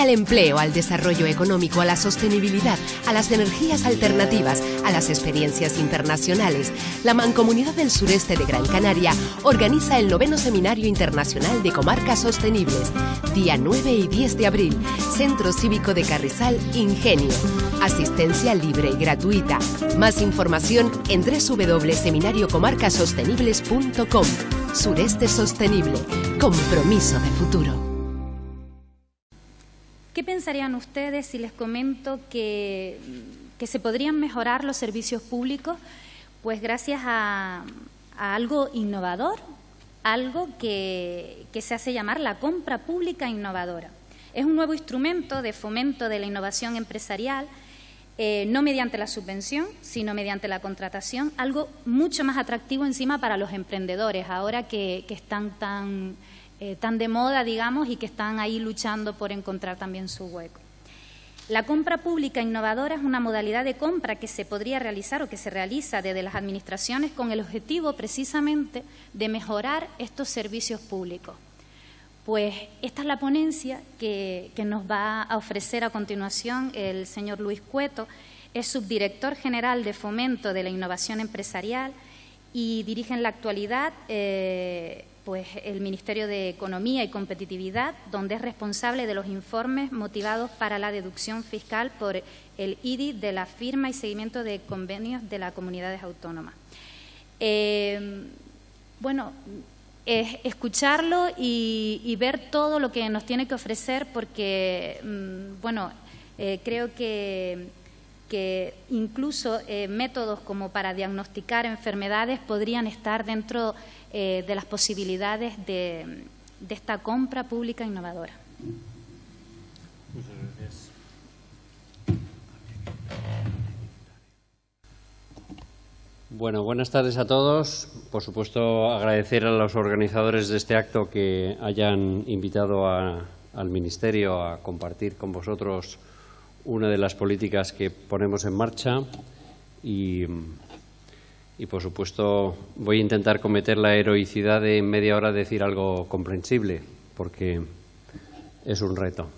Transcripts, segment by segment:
al empleo, al desarrollo económico, a la sostenibilidad, a las energías alternativas, a las experiencias internacionales, la Mancomunidad del Sureste de Gran Canaria organiza el 9º Seminario Internacional de Comarcas Sostenibles, día 9 y 10 de abril, Centro Cívico de Carrizal, Ingenio. Asistencia libre y gratuita. Más información en www.seminariocomarcasostenibles.com. Sureste Sostenible. Compromiso de futuro. ¿Qué pensarían ustedes si les comento que se podrían mejorar los servicios públicos? Pues gracias a algo innovador, algo que se hace llamar la compra pública innovadora. Es un nuevo instrumento de fomento de la innovación empresarial, no mediante la subvención, sino mediante la contratación, algo mucho más atractivo encima para los emprendedores, ahora que están tan de moda, digamos, y que están ahí luchando por encontrar también su hueco. La compra pública innovadora es una modalidad de compra que se podría realizar o que se realiza desde las administraciones con el objetivo precisamente de mejorar estos servicios públicos. Pues esta es la ponencia que nos va a ofrecer a continuación el señor Luis Cueto. Es subdirector general de Fomento de la Innovación Empresarial y dirige en la actualidad pues el Ministerio de Economía y Competitividad, donde es responsable de los informes motivados para la deducción fiscal por el IDI de la firma y seguimiento de convenios de las comunidades autónomas. Bueno, escucharlo y ver todo lo que nos tiene que ofrecer, porque bueno, creo que incluso métodos como para diagnosticar enfermedades podrían estar dentro de las posibilidades de esta compra pública innovadora. Muchas gracias. Bueno, buenas tardes a todos. Por supuesto, agradecer a los organizadores de este acto que hayan invitado al Ministerio a compartir con vosotros una de las políticas que ponemos en marcha y por supuesto, voy a intentar cometer la heroicidad de en media hora decir algo comprensible, porque es un reto.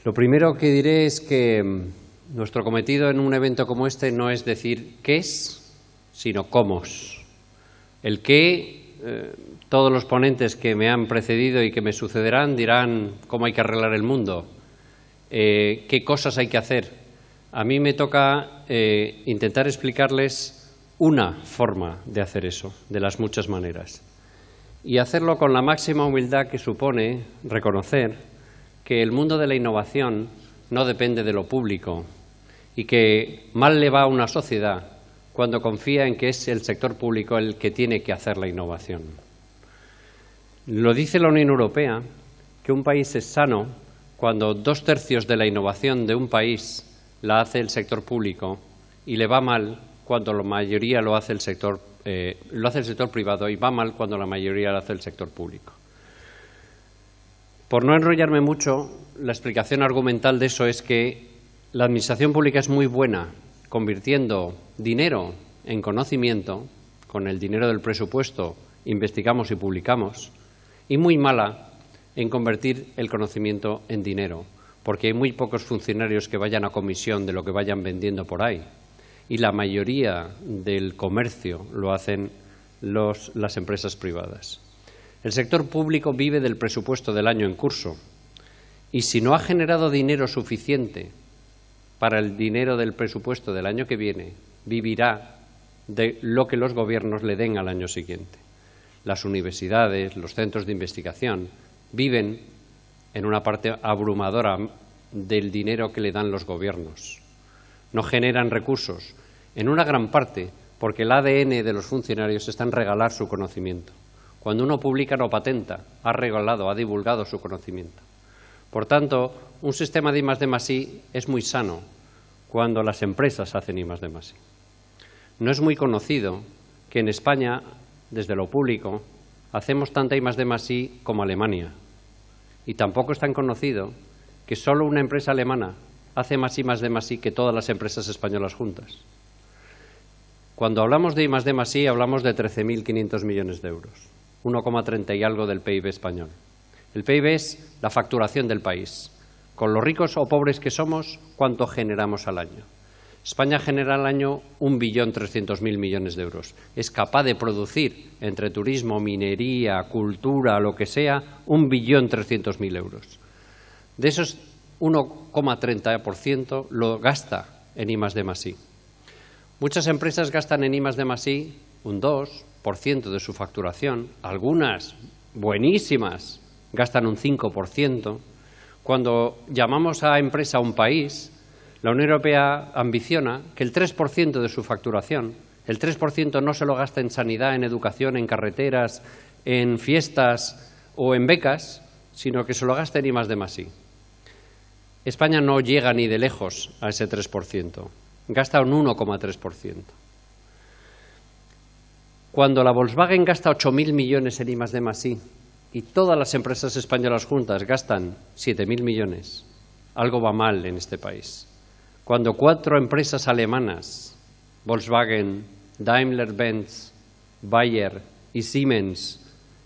Lo primero que diré es que nuestro cometido en un evento como este no es decir qué es, sino cómo. El qué, todos los ponentes que me han precedido y que me sucederán dirán cómo hay que arreglar el mundo, qué cosas hay que hacer. A mí me toca intentar explicarles una forma de hacer eso, de las muchas maneras, y hacerlo con la máxima humildad que supone reconocer que el mundo de la innovación no depende de lo público y que mal le va a una sociedad cuando confía en que es el sector público el que tiene que hacer la innovación. Lo dice la Unión Europea, que un país es sano cuando 2/3 de la innovación de un país la hace el sector público y le va mal cuando la mayoría lo hace el sector privado, y va mal cuando la mayoría lo hace el sector público. Por no enrollarme mucho, la explicación argumental de eso es que la administración pública es muy buena convirtiendo dinero en conocimiento. Con el dinero del presupuesto investigamos y publicamos, y muy mala en convertir el conocimiento en dinero, porque hay muy pocos funcionarios que vayan a comisión de lo que vayan vendiendo por ahí, y la mayoría del comercio lo hacen las empresas privadas. El sector público vive del presupuesto del año en curso, y si no ha generado dinero suficiente para el dinero del presupuesto del año que viene, vivirá de lo que los gobiernos le den al año siguiente. Las universidades, los centros de investigación viven en una parte abrumadora del dinero que le dan los gobiernos. No generan recursos, en una gran parte porque el ADN de los funcionarios está en regalar su conocimiento. Cuando uno publica no patenta, ha regalado, ha divulgado su conocimiento. Por tanto, un sistema de I+D+I es muy sano cuando las empresas hacen I+D+I. No es muy conocido que en España, desde lo público, hacemos tanta I+D+I como Alemania. Y tampoco es tan conocido que solo una empresa alemana hace más I+D+I que todas las empresas españolas juntas. Cuando hablamos de I+D+I hablamos de 13.500 millones de euros, 1,30 y algo del PIB español. El PIB es la facturación del país. Con los ricos o pobres que somos, ¿cuánto generamos al año? España genera al año 1.300.000 millones de euros. Es capaz de producir, entre turismo, minería, cultura, lo que sea, 1.300.000 euros. De esos 1,30% lo gasta en I+D+I. Muchas empresas gastan en I+D+I un 2% de su facturación. Algunas, buenísimas, gastan un 5%. Cuando llamamos a empresa a un país, la Unión Europea ambiciona que el 3% de su facturación, el 3% no se lo gasta en sanidad, en educación, en carreteras, en fiestas o en becas, sino que se lo gasta en I+D+I. España no llega ni de lejos a ese 3%, gasta un 1,3%. Cuando la Volkswagen gasta 8.000 millones en I+D+I y todas las empresas españolas juntas gastan 7.000 millones, algo va mal en este país. Cuando 4 empresas alemanas, Volkswagen, Daimler-Benz, Bayer y Siemens,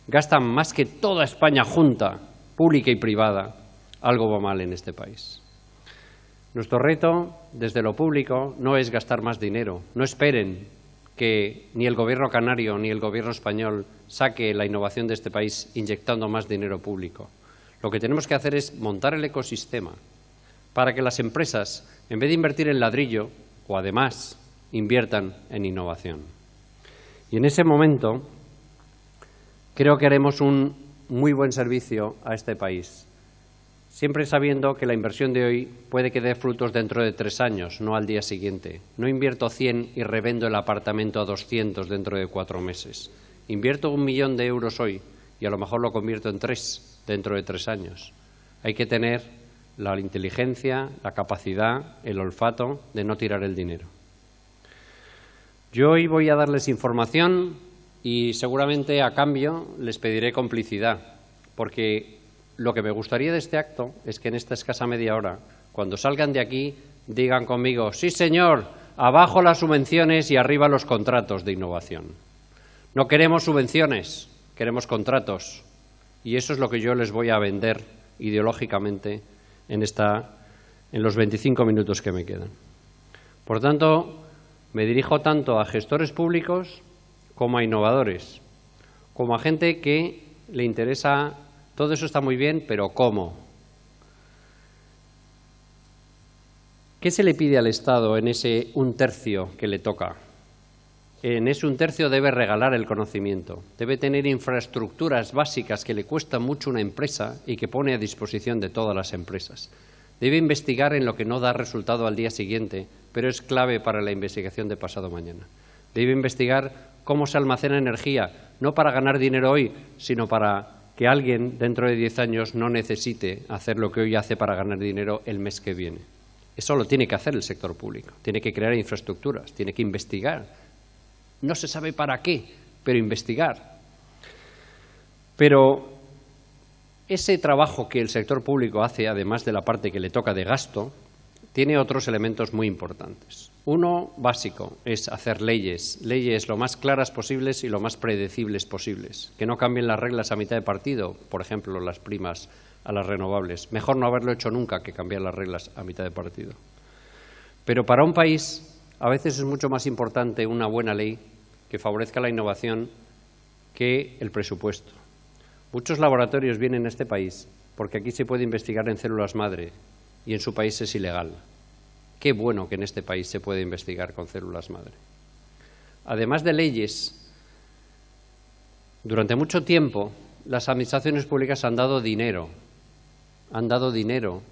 gastan más que toda España junta, pública y privada, algo va mal en este país. Nuestro reto, desde lo público, no es gastar más dinero. No esperen que ni el gobierno canario ni el gobierno español saque la innovación de este país inyectando más dinero público. Lo que tenemos que hacer es montar el ecosistema para que las empresas, en vez de invertir en ladrillo, o además, inviertan en innovación. Y en ese momento creo que haremos un muy buen servicio a este país, siempre sabiendo que la inversión de hoy puede que dé frutos dentro de 3 años, no al día siguiente. No invierto 100 y revendo el apartamento a 200 dentro de 4 meses. Invierto 1 millón de euros hoy y a lo mejor lo convierto en 3 dentro de 3 años. Hay que tener la inteligencia, la capacidad, el olfato de no tirar el dinero. Yo hoy voy a darles información y seguramente a cambio les pediré complicidad, porque lo que me gustaría de este acto es que en esta escasa media hora, cuando salgan de aquí, digan conmigo: sí señor, abajo las subvenciones y arriba los contratos de innovación. No queremos subvenciones, queremos contratos. Y eso es lo que yo les voy a vender ideológicamente en los 25 minutos que me quedan. Por tanto, me dirijo tanto a gestores públicos como a innovadores, como a gente que le interesa. Todo eso está muy bien, pero ¿cómo? ¿Qué se le pide al Estado en ese 1/3 que le toca? En ese 1/3 debe regalar el conocimiento, debe tener infraestructuras básicas que le cuesta mucho una empresa y que pone a disposición de todas las empresas. Debe investigar en lo que no da resultado al día siguiente, pero es clave para la investigación de pasado mañana. Debe investigar cómo se almacena energía, no para ganar dinero hoy, sino para que alguien dentro de 10 años no necesite hacer lo que hoy hace para ganar dinero el mes que viene. Eso lo tiene que hacer el sector público, tiene que crear infraestructuras, tiene que investigar. No se sabe para qué, pero investigar. Pero ese trabajo que el sector público hace, además de la parte que le toca de gasto, tiene otros elementos muy importantes. Uno básico es hacer leyes lo más claras posibles y lo más predecibles posibles, que no cambien las reglas a mitad de partido, por ejemplo, las primas a las renovables. Mejor no haberlo hecho nunca que cambiar las reglas a mitad de partido. Pero para un país a veces es mucho más importante una buena ley que favorezca la innovación que el presupuesto. Muchos laboratorios vienen a este país porque aquí se puede investigar en células madre y en su país es ilegal. Qué bueno que en este país se puede investigar con células madre. Además de leyes, durante mucho tiempo las administraciones públicas han dado dinero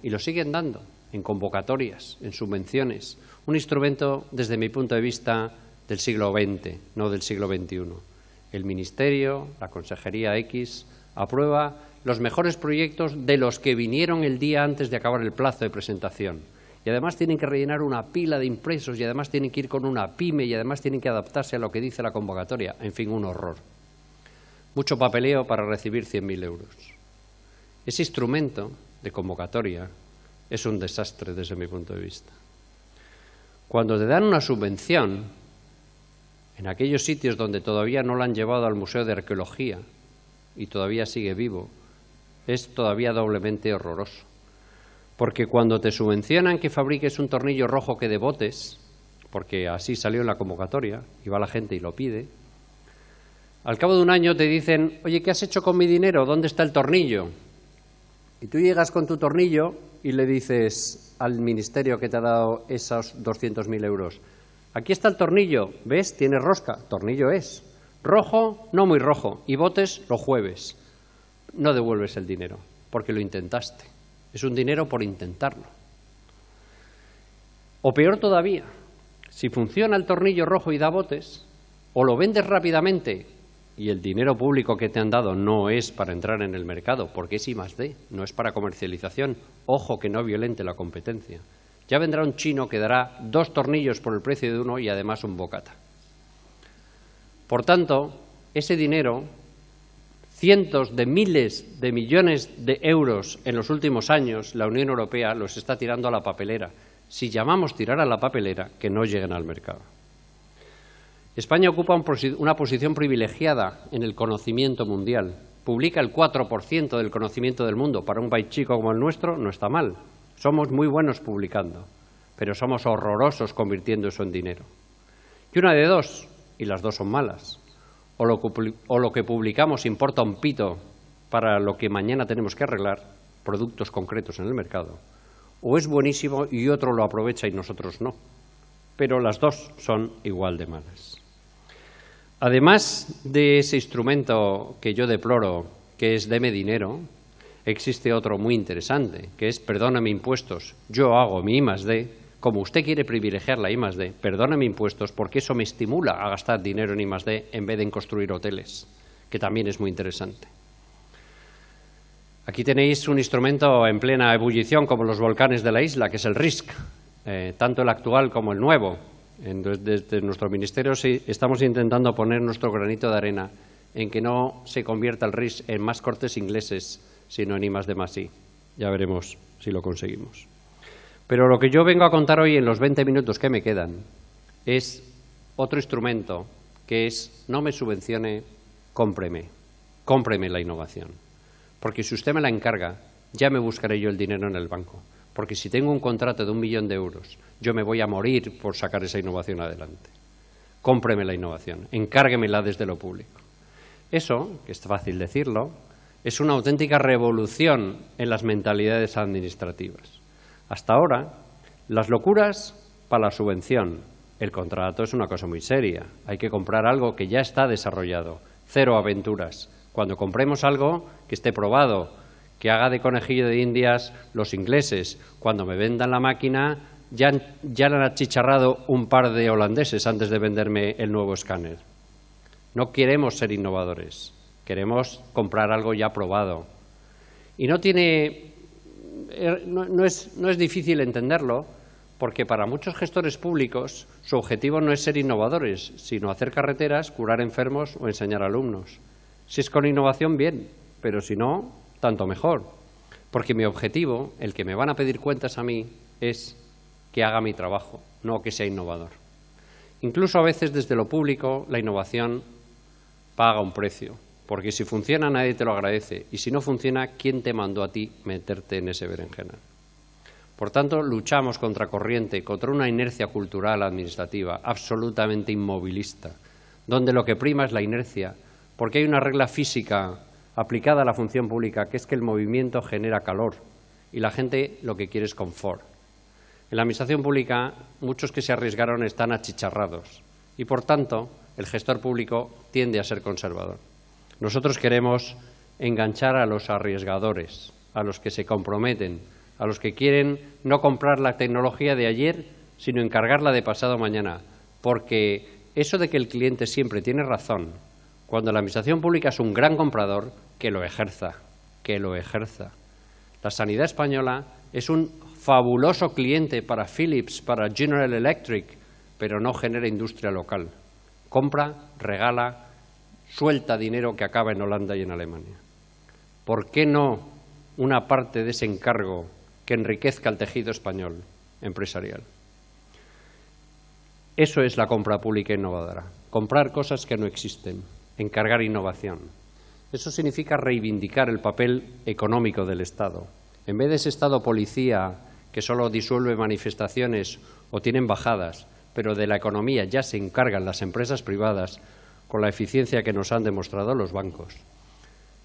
y lo siguen dando en convocatorias, en subvenciones. Un instrumento, desde mi punto de vista, del siglo XX, no del siglo XXI. El Ministerio, la Consejería X, aprueba los mejores proyectos de los que vinieron el día antes de acabar el plazo de presentación. Y además tienen que rellenar una pila de impresos y además tienen que ir con una pyme y además tienen que adaptarse a lo que dice la convocatoria. En fin, un horror. Mucho papeleo para recibir 100.000 euros. Ese instrumento de convocatoria es un desastre desde mi punto de vista. Cuando te dan una subvención, en aquellos sitios donde todavía no la han llevado al Museo de Arqueología y todavía sigue vivo, es todavía doblemente horroroso. Porque cuando te subvencionan que fabriques un tornillo rojo que de botes, porque así salió en la convocatoria, y va la gente y lo pide, al cabo de un año te dicen, oye, ¿qué has hecho con mi dinero? ¿Dónde está el tornillo? Y tú llegas con tu tornillo y le dices al ministerio que te ha dado esos 200.000 euros, aquí está el tornillo, ¿ves? Tiene rosca, tornillo es. Rojo, no muy rojo, y botes los jueves. No devuelves el dinero, porque lo intentaste. Es un dinero por intentarlo. O peor todavía, si funciona el tornillo rojo y da botes, o lo vendes rápidamente y el dinero público que te han dado no es para entrar en el mercado, porque es I+D, no es para comercialización. Ojo que no violente la competencia. Ya vendrá un chino que dará 2 tornillos por el precio de uno y además un bocata. Por tanto, ese dinero, cientos de miles de millones de euros en los últimos años, la Unión Europea los está tirando a la papelera. Si llamamos tirar a la papelera, que no lleguen al mercado. España ocupa una posición privilegiada en el conocimiento mundial. Publica el 4% del conocimiento del mundo. Para un país chico como el nuestro no está mal. Somos muy buenos publicando, pero somos horrorosos convirtiendo eso en dinero. Y una de dos, y las dos son malas. O lo que publicamos importa un pito para lo que mañana tenemos que arreglar, productos concretos en el mercado, o es buenísimo y otro lo aprovecha y nosotros no. Pero las dos son igual de malas. Además de ese instrumento que yo deploro, que es deme dinero, existe otro muy interesante, que es perdóname impuestos, yo hago mi I+D, como usted quiere privilegiar la I+D, perdóname impuestos porque eso me estimula a gastar dinero en I+D en vez de en construir hoteles, que también es muy interesante. Aquí tenéis un instrumento en plena ebullición como los volcanes de la isla, que es el RISC, tanto el actual como el nuevo. Desde nuestro ministerio sí estamos intentando poner nuestro granito de arena en que no se convierta el RISC en más cortes ingleses, sino en I+D+I. Ya veremos si lo conseguimos. Pero lo que yo vengo a contar hoy en los 20 minutos que me quedan es otro instrumento que es no me subvencione, cómpreme la innovación. Porque si usted me la encarga, ya me buscaré yo el dinero en el banco. Porque si tengo un contrato de 1 millón de euros, yo me voy a morir por sacar esa innovación adelante. Cómpreme la innovación, encárguemela desde lo público. Eso, que es fácil decirlo, es una auténtica revolución en las mentalidades administrativas. Hasta ahora, las locuras para la subvención. El contrato es una cosa muy seria. Hay que comprar algo que ya está desarrollado. Cero aventuras. Cuando compremos algo que esté probado, que haga de conejillo de indias los ingleses. Cuando me vendan la máquina, ya le han achicharrado un par de holandeses antes de venderme el nuevo escáner. No queremos ser innovadores. Queremos comprar algo ya probado. Y no es difícil entenderlo, porque para muchos gestores públicos su objetivo no es ser innovadores, sino hacer carreteras, curar enfermos o enseñar alumnos. Si es con innovación, bien, pero si no, tanto mejor. Porque mi objetivo, el que me van a pedir cuentas a mí, es que haga mi trabajo, no que sea innovador. Incluso a veces desde lo público la innovación paga un precio. Porque si funciona nadie te lo agradece y si no funciona, ¿quién te mandó a ti meterte en ese berenjenal? Por tanto, luchamos contra corriente, contra una inercia cultural administrativa absolutamente inmovilista, donde lo que prima es la inercia, porque hay una regla física aplicada a la función pública, que es que el movimiento genera calor y la gente lo que quiere es confort. En la administración pública, muchos que se arriesgaron están achicharrados y, por tanto, el gestor público tiende a ser conservador. Nosotros queremos enganchar a los arriesgadores, a los que se comprometen, a los que quieren no comprar la tecnología de ayer, sino encargarla de pasado mañana. Porque eso de que el cliente siempre tiene razón, cuando la administración pública es un gran comprador, que lo ejerza, que lo ejerza. La sanidad española es un fabuloso cliente para Philips, para General Electric, pero no genera industria local. Compra, regala, suelta dinero que acaba en Holanda y en Alemania. ¿Por qué no una parte de ese encargo que enriquezca el tejido español empresarial? Eso es la compra pública innovadora. Comprar cosas que no existen, encargar innovación. Eso significa reivindicar el papel económico del Estado. En vez de ese Estado policía que solo disuelve manifestaciones o tiene embajadas, pero de la economía ya se encargan las empresas privadas con la eficiencia que nos han demostrado los bancos.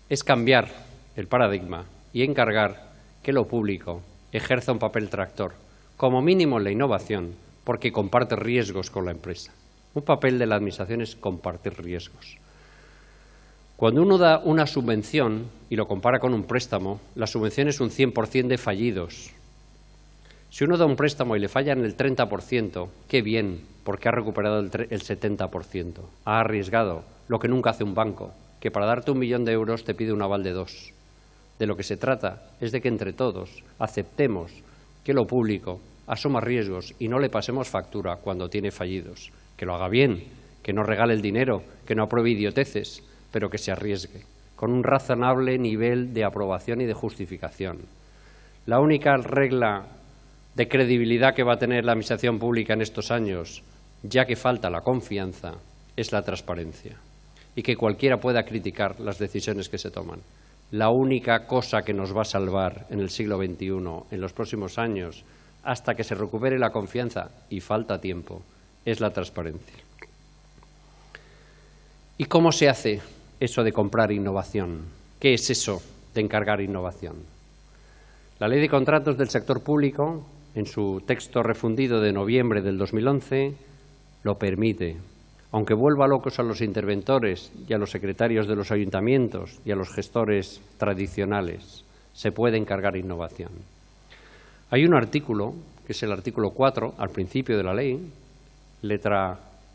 Es cambiar el paradigma y encargar que lo público ejerza un papel tractor, como mínimo en la innovación, porque comparte riesgos con la empresa. Un papel de la Administración es compartir riesgos. Cuando uno da una subvención y lo compara con un préstamo, la subvención es un 100% de fallidos. Si uno da un préstamo y le fallan el 30%, qué bien, porque ha recuperado el 70%. Ha arriesgado, lo que nunca hace un banco, que para darte 1 millón de euros te pide un aval de 2. De lo que se trata es de que entre todos aceptemos que lo público asuma riesgos y no le pasemos factura cuando tiene fallidos. Que lo haga bien, que no regale el dinero, que no apruebe idioteces, pero que se arriesgue, con un razonable nivel de aprobación y de justificación. La única regla de credibilidad que va a tener la Administración pública en estos años, ya que falta la confianza, es la transparencia y que cualquiera pueda criticar las decisiones que se toman. La única cosa que nos va a salvar en el siglo XXI, en los próximos años, hasta que se recupere la confianza, y falta tiempo, es la transparencia. ¿Y cómo se hace eso de comprar innovación? ¿Qué es eso de encargar innovación? La Ley de Contratos del Sector Público, en su texto refundido de noviembre del 2011, lo permite, aunque vuelva locos a los interventores y a los secretarios de los ayuntamientos y a los gestores tradicionales, se puede encargar innovación. Hay un artículo, que es el artículo 4, al principio de la ley,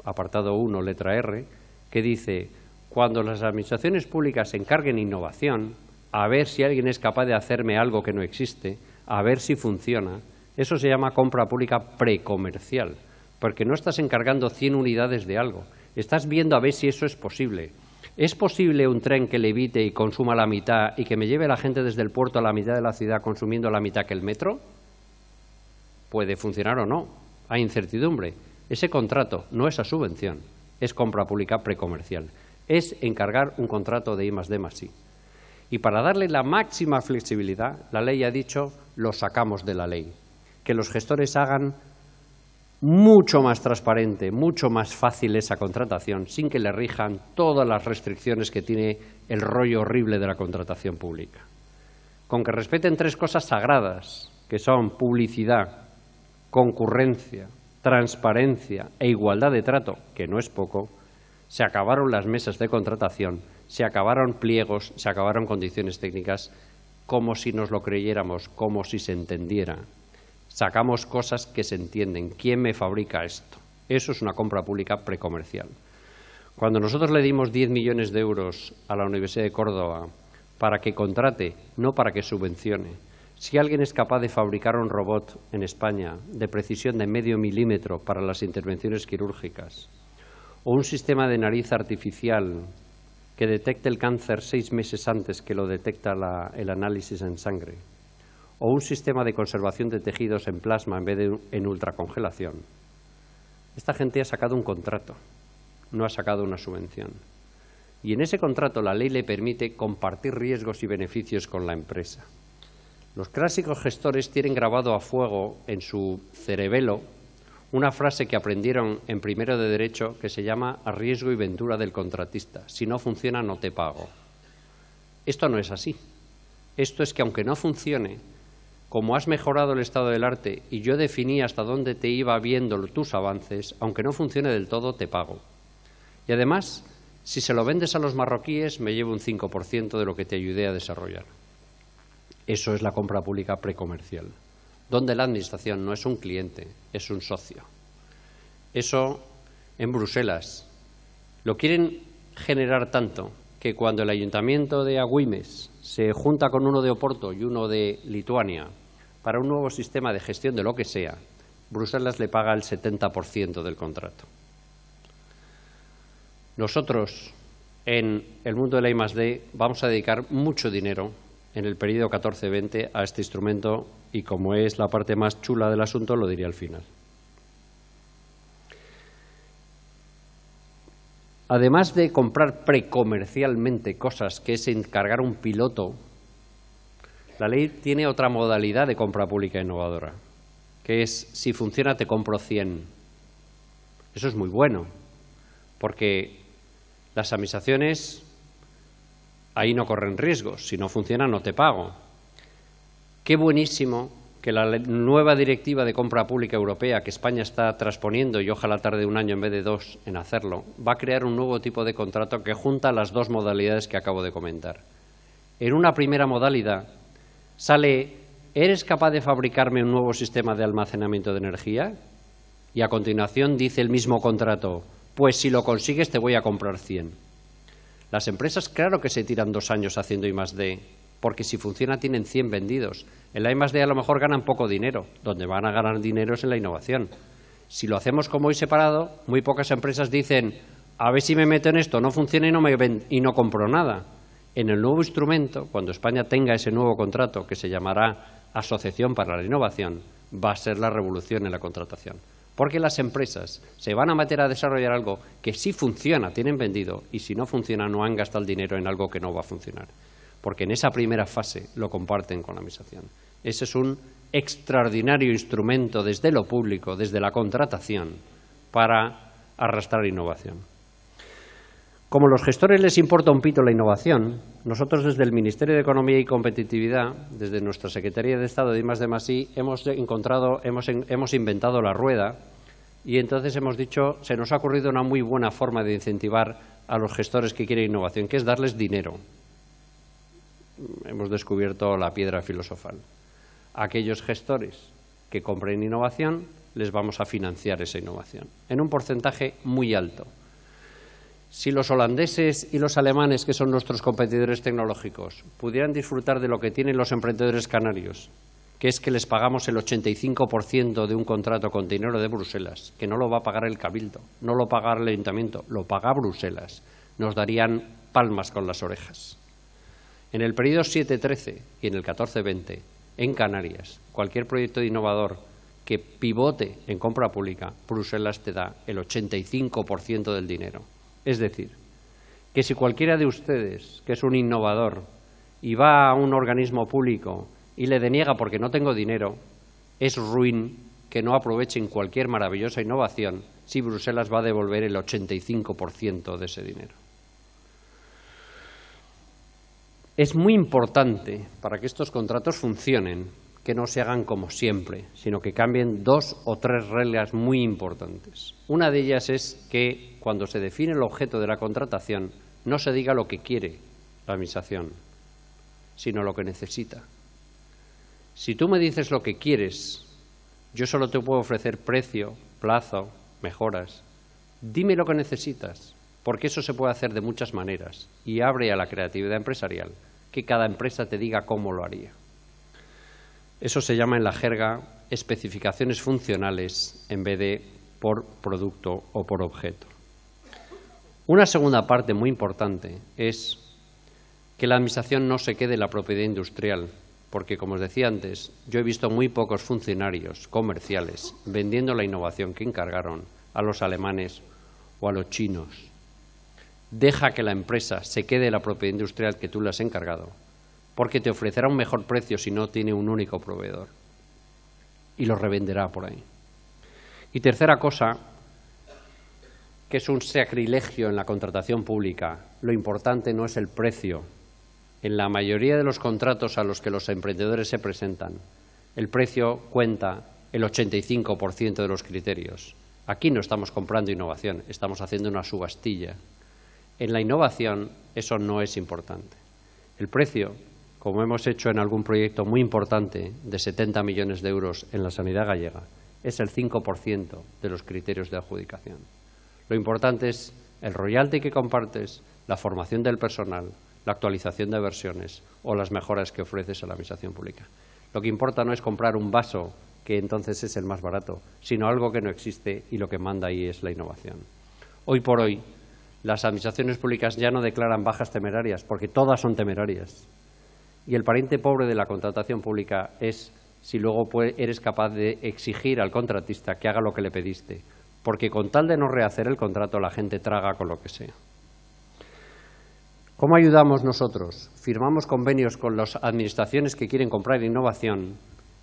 apartado 1, letra R, que dice: cuando las administraciones públicas se encarguen innovación, a ver si alguien es capaz de hacerme algo que no existe, a ver si funciona. Eso se llama compra pública precomercial, porque no estás encargando 100 unidades de algo, estás viendo a ver si eso es posible. ¿Es posible un tren que levite y consuma la mitad y que me lleve a la gente desde el puerto a la mitad de la ciudad consumiendo la mitad que el metro? Puede funcionar o no, hay incertidumbre. Ese contrato no es a subvención, es compra pública precomercial. Es encargar un contrato de I+D+I. Y para darle la máxima flexibilidad, la ley ha dicho, lo sacamos de la ley. Que los gestores hagan mucho más transparente, mucho más fácil esa contratación, sin que le rijan todas las restricciones que tiene el rollo horrible de la contratación pública. Con que respeten 3 cosas sagradas, que son publicidad, concurrencia, transparencia e igualdad de trato, que no es poco, se acabaron las mesas de contratación, se acabaron pliegos, se acabaron condiciones técnicas, como si nos lo creyéramos, como si se entendiera. Sacamos cosas que se entienden. ¿Quién me fabrica esto? Eso es una compra pública precomercial. Cuando nosotros le dimos 10 millones de euros a la Universidad de Córdoba para que contrate, no para que subvencione, si alguien es capaz de fabricar un robot en España de precisión de medio milímetro para las intervenciones quirúrgicas, o un sistema de nariz artificial que detecte el cáncer 6 meses antes que lo detecta el análisis en sangre, o un sistema de conservación de tejidos en plasma en vez de en ultracongelación. Esta gente ha sacado un contrato, no ha sacado una subvención. Y en ese contrato la ley le permite compartir riesgos y beneficios con la empresa. Los clásicos gestores tienen grabado a fuego en su cerebelo una frase que aprendieron en primero de Derecho que se llama a riesgo y ventura del contratista. Si no funciona, no te pago. Esto no es así. Esto es que aunque no funcione, como has mejorado el estado del arte y yo definí hasta dónde te iba viendo tus avances, aunque no funcione del todo, te pago. Y además, si se lo vendes a los marroquíes, me llevo un 5% de lo que te ayudé a desarrollar. Eso es la compra pública precomercial, donde la Administración no es un cliente, es un socio. Eso en Bruselas lo quieren generar tanto que cuando el Ayuntamiento de Agüimes se junta con uno de Oporto y uno de Lituania para un nuevo sistema de gestión de lo que sea, Bruselas le paga el 70% del contrato. Nosotros, en el mundo de la I+D, vamos a dedicar mucho dinero en el periodo 14-20 a este instrumento y, como es la parte más chula del asunto, lo diré al final. además de comprar precomercialmente cosas, que es encargar un piloto, la ley tiene otra modalidad de compra pública innovadora, que es, si funciona te compro 100. Eso es muy bueno, porque las administraciones ahí no corren riesgos. Si no funciona, no te pago. Qué buenísimo que la nueva directiva de compra pública europea, que España está transponiendo y ojalá tarde un año en vez de 2 en hacerlo, va a crear un nuevo tipo de contrato que junta las dos modalidades que acabo de comentar. En una primera modalidad sale, ¿eres capaz de fabricarme un nuevo sistema de almacenamiento de energía? Y a continuación dice el mismo contrato, pues si lo consigues te voy a comprar 100. Las empresas claro que se tiran 2 años haciendo I+D, porque si funciona tienen 100 vendidos. En la I+D a lo mejor ganan poco dinero, donde van a ganar dinero es en la innovación. Si lo hacemos como hoy separado, muy pocas empresas dicen, a ver si me meto en esto, no funciona y no compro nada. En el nuevo instrumento, cuando España tenga ese nuevo contrato, que se llamará Asociación para la Innovación, va a ser la revolución en la contratación. Porque las empresas se van a meter a desarrollar algo que si funciona, tienen vendido, y si no funciona, no han gastado el dinero en algo que no va a funcionar. Porque en esa primera fase lo comparten con la administración. Ese es un extraordinario instrumento desde lo público, desde la contratación, para arrastrar innovación. Como a los gestores les importa un pito la innovación, nosotros desde el Ministerio de Economía y Competitividad, desde nuestra Secretaría de Estado de I+D+I, hemos inventado la rueda y entonces hemos dicho, se nos ha ocurrido una muy buena forma de incentivar a los gestores que quieren innovación, que es darles dinero. Hemos descubierto la piedra filosofal. A aquellos gestores que compren innovación, les vamos a financiar esa innovación, en un porcentaje muy alto. Si los holandeses y los alemanes, que son nuestros competidores tecnológicos, pudieran disfrutar de lo que tienen los emprendedores canarios, que es que les pagamos el 85% de un contrato con dinero de Bruselas, que no lo va a pagar el Cabildo, no lo paga el Ayuntamiento, lo paga Bruselas, nos darían palmas con las orejas. En el periodo 7-13 y en el 14-20, en Canarias, cualquier proyecto innovador que pivote en compra pública, Bruselas te da el 85% del dinero. Es decir, que si cualquiera de ustedes, que es un innovador, y va a un organismo público y le deniega porque no tengo dinero, es ruin que no aprovechen cualquier maravillosa innovación si Bruselas va a devolver el 85% de ese dinero. Es muy importante, para que estos contratos funcionen, que no se hagan como siempre, sino que cambien 2 o 3 reglas muy importantes. Una de ellas es que cuando se define el objeto de la contratación no se diga lo que quiere la administración, sino lo que necesita. Si tú me dices lo que quieres, yo solo te puedo ofrecer precio, plazo, mejoras. Dime lo que necesitas, porque eso se puede hacer de muchas maneras y abre a la creatividad empresarial que cada empresa te diga cómo lo haría. Eso se llama en la jerga especificaciones funcionales en vez de por producto o por objeto. Una segunda parte muy importante es que la administración no se quede en la propiedad industrial, porque, como os decía antes, yo he visto muy pocos funcionarios comerciales vendiendo la innovación que encargaron a los alemanes o a los chinos. Deja que la empresa se quede en la propiedad industrial que tú le has encargado, porque te ofrecerá un mejor precio si no tiene un único proveedor y lo revenderá por ahí. Y tercera cosa, que es un sacrilegio en la contratación pública, lo importante no es el precio. En la mayoría de los contratos a los que los emprendedores se presentan, el precio cuenta el 85% de los criterios. Aquí no estamos comprando innovación, estamos haciendo una subastilla. En la innovación eso no es importante. El precio, como hemos hecho en algún proyecto muy importante de 70 millones de euros en la sanidad gallega, es el 5% de los criterios de adjudicación. Lo importante es el royalty que compartes, la formación del personal, la actualización de versiones o las mejoras que ofreces a la administración pública. Lo que importa no es comprar un vaso, que entonces es el más barato, sino algo que no existe y lo que manda ahí es la innovación. Hoy por hoy, las administraciones públicas ya no declaran bajas temerarias, porque todas son temerarias. Y el pariente pobre de la contratación pública es si luego eres capaz de exigir al contratista que haga lo que le pediste, porque con tal de no rehacer el contrato la gente traga con lo que sea. ¿Cómo ayudamos nosotros? Firmamos convenios con las administraciones que quieren comprar innovación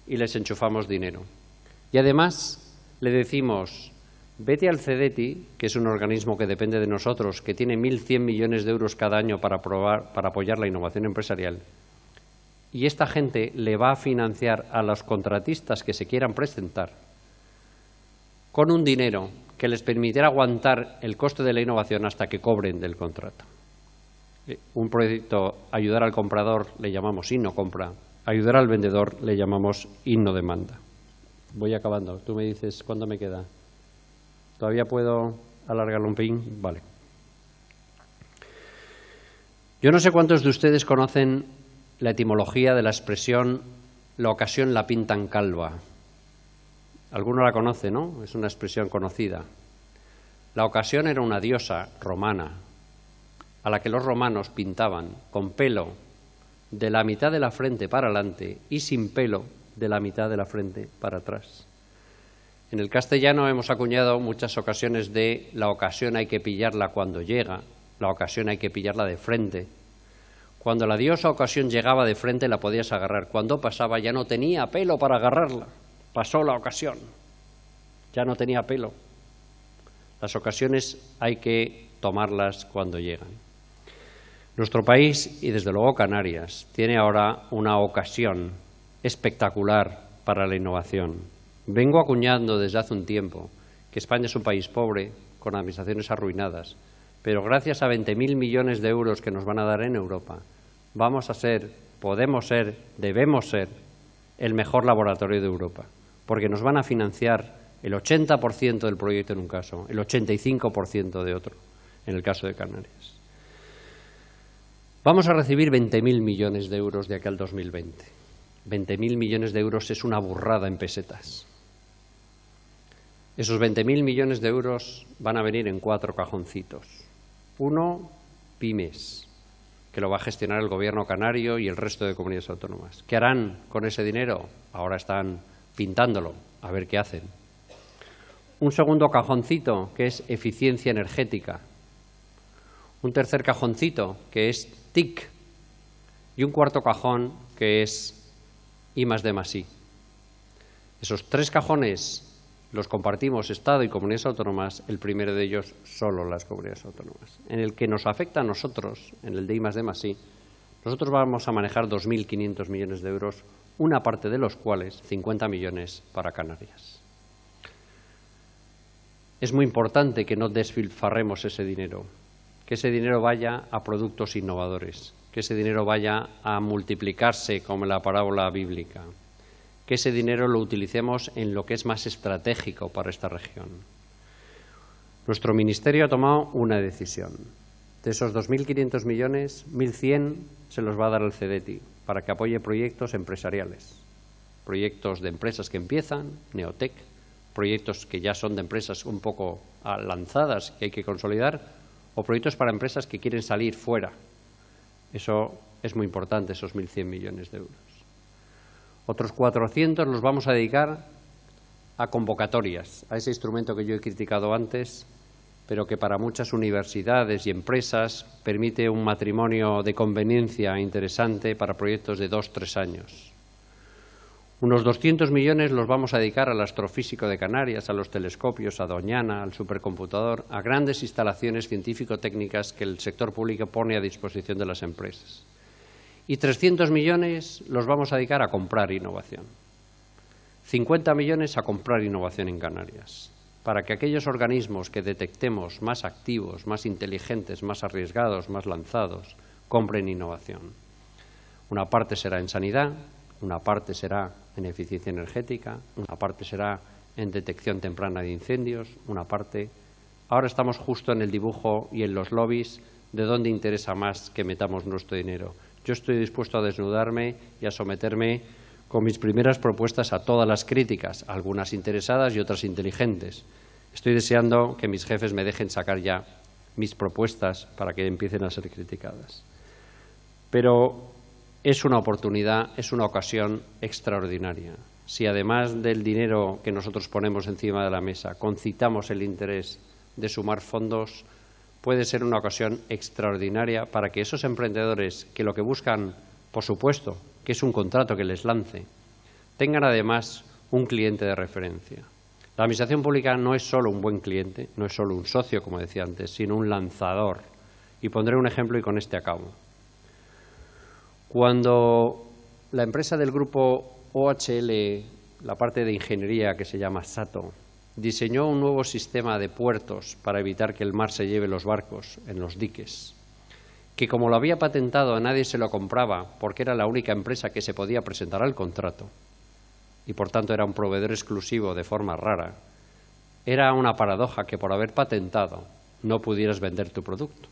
y les enchufamos dinero. Y además le decimos, vete al CEDETI, que es un organismo que depende de nosotros, que tiene 1.100 millones de euros cada año para apoyar la innovación empresarial, y esta gente le va a financiar a los contratistas que se quieran presentar con un dinero que les permitirá aguantar el coste de la innovación hasta que cobren del contrato. Un proyecto, ayudar al comprador, le llamamos innocompra, ayudar al vendedor le llamamos innodemanda. Voy acabando. Tú me dices cuándo me queda. ¿Todavía puedo alargarlo un pelín? Vale. Yo no sé cuántos de ustedes conocen la etimología de la expresión la ocasión la pintan calva. Alguno la conoce, ¿no? Es una expresión conocida. La ocasión era una diosa romana a la que los romanos pintaban con pelo de la mitad de la frente para adelante y sin pelo de la mitad de la frente para atrás. En el castellano hemos acuñado muchas ocasiones de la ocasión hay que pillarla cuando llega, la ocasión hay que pillarla de frente. Cuando la diosa ocasión llegaba de frente la podías agarrar, cuando pasaba ya no tenía pelo para agarrarla, pasó la ocasión, ya no tenía pelo. Las ocasiones hay que tomarlas cuando llegan. Nuestro país, y desde luego Canarias, tiene ahora una ocasión espectacular para la innovación. Vengo acuñando desde hace un tiempo que España es un país pobre, con administraciones arruinadas, pero gracias a 20.000 millones de euros que nos van a dar en Europa, vamos a ser, podemos ser, debemos ser el mejor laboratorio de Europa, porque nos van a financiar el 80% del proyecto en un caso, el 85% de otro, en el caso de Canarias. Vamos a recibir 20.000 millones de euros de aquí al 2020. 20.000 millones de euros es una burrada en pesetas. Esos 20.000 millones de euros van a venir en 4 cajoncitos. Uno, pymes, que lo va a gestionar el gobierno canario y el resto de comunidades autónomas. ¿Qué harán con ese dinero? Ahora están pintándolo, a ver qué hacen. Un segundo cajoncito, que es eficiencia energética. Un tercer cajoncito, que es TIC. Y un cuarto cajón, que es I+D+I. Esos 3 cajones los compartimos Estado y comunidades autónomas, el primero de ellos solo las comunidades autónomas. En el que nos afecta a nosotros, en el de I+D+I, nosotros vamos a manejar 2.500 millones de euros, una parte de los cuales 50 millones para Canarias. Es muy importante que no despilfarremos ese dinero, que ese dinero vaya a productos innovadores, que ese dinero vaya a multiplicarse como en la parábola bíblica, que ese dinero lo utilicemos en lo que es más estratégico para esta región. Nuestro ministerio ha tomado una decisión. De esos 2.500 millones, 1.100 se los va a dar al CEDETI para que apoye proyectos empresariales, proyectos de empresas que empiezan, Neotec, proyectos que ya son de empresas un poco lanzadas que hay que consolidar, o proyectos para empresas que quieren salir fuera. Eso es muy importante, esos 1.100 millones de euros. Otros 400 los vamos a dedicar a convocatorias, a ese instrumento que yo he criticado antes, pero que para muchas universidades y empresas permite un matrimonio de conveniencia interesante para proyectos de 2-3 años. Unos 200 millones los vamos a dedicar al astrofísico de Canarias, a los telescopios, a Doñana, al supercomputador, a grandes instalaciones científico-técnicas que el sector público pone a disposición de las empresas. Y 300 millones los vamos a dedicar a comprar innovación. 50 millones a comprar innovación en Canarias, para que aquellos organismos que detectemos más activos, más inteligentes, más arriesgados, más lanzados, compren innovación. Una parte será en sanidad, una parte será en eficiencia energética, una parte será en detección temprana de incendios, una parte... Ahora estamos justo en el dibujo y en los lobbies de dónde interesa más que metamos nuestro dinero. Yo estoy dispuesto a desnudarme y a someterme con mis primeras propuestas a todas las críticas, algunas interesadas y otras inteligentes. Estoy deseando que mis jefes me dejen sacar ya mis propuestas para que empiecen a ser criticadas. Pero es una oportunidad, es una ocasión extraordinaria. si además del dinero que nosotros ponemos encima de la mesa, concitamos el interés de sumar fondos, puede ser una ocasión extraordinaria para que esos emprendedores que lo que buscan, por supuesto, que es un contrato que les lance, tengan además un cliente de referencia. La administración pública no es solo un buen cliente, no es solo un socio, como decía antes, sino un lanzador. Y pondré un ejemplo y con este acabo. Cuando la empresa del grupo OHL, la parte de ingeniería que se llama SATO, diseñó un nuevo sistema de puertos para evitar que el mar se lleve los barcos en los diques, que como lo había patentado nadie se lo compraba porque era la única empresa que se podía presentar al contrato y por tanto era un proveedor exclusivo de forma rara, era una paradoja que por haber patentado no pudieras vender tu producto.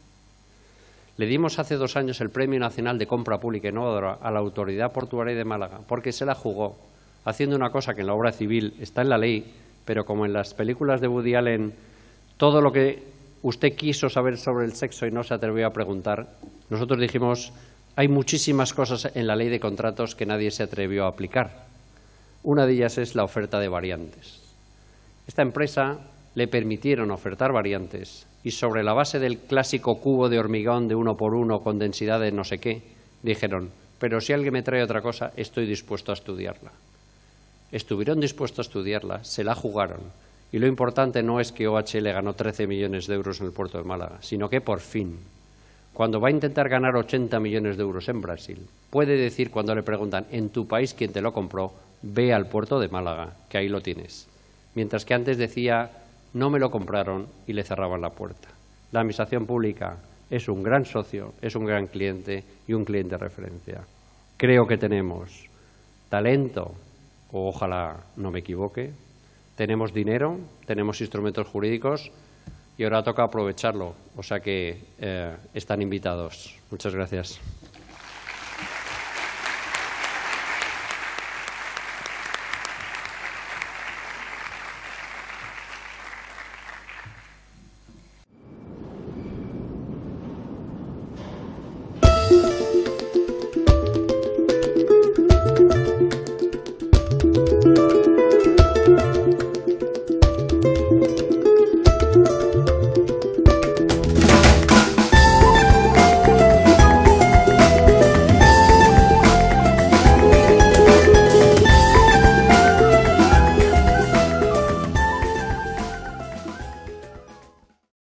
Le dimos hace 2 años el Premio Nacional de Compra Pública Innovadora a la Autoridad Portuaria de Málaga porque se la jugó haciendo una cosa que en la obra civil está en la ley, pero como en las películas de Woody Allen, todo lo que usted quiso saber sobre el sexo y no se atrevió a preguntar, nosotros dijimos, hay muchísimas cosas en la ley de contratos que nadie se atrevió a aplicar. Una de ellas es la oferta de variantes. Esta empresa le permitieron ofertar variantes y sobre la base del clásico cubo de hormigón de 1 por 1 con densidad de no sé qué, dijeron, pero si alguien me trae otra cosa, estoy dispuesto a estudiarla. Estuvieron dispuestos a estudiarla, se la jugaron y lo importante no es que OHL ganó 13 millones de euros en el puerto de Málaga, sino que por fin, cuando va a intentar ganar 80 millones de euros en Brasil, puede decir cuando le preguntan en tu país quién te lo compró, ve al puerto de Málaga, que ahí lo tienes. Mientras que antes decía, no me lo compraron y le cerraban la puerta. La administración pública es un gran socio, es un gran cliente y un cliente de referencia. Creo que tenemos talento, o ojalá no me equivoque, tenemos dinero, tenemos instrumentos jurídicos y ahora toca aprovecharlo. O sea que están invitados. Muchas gracias.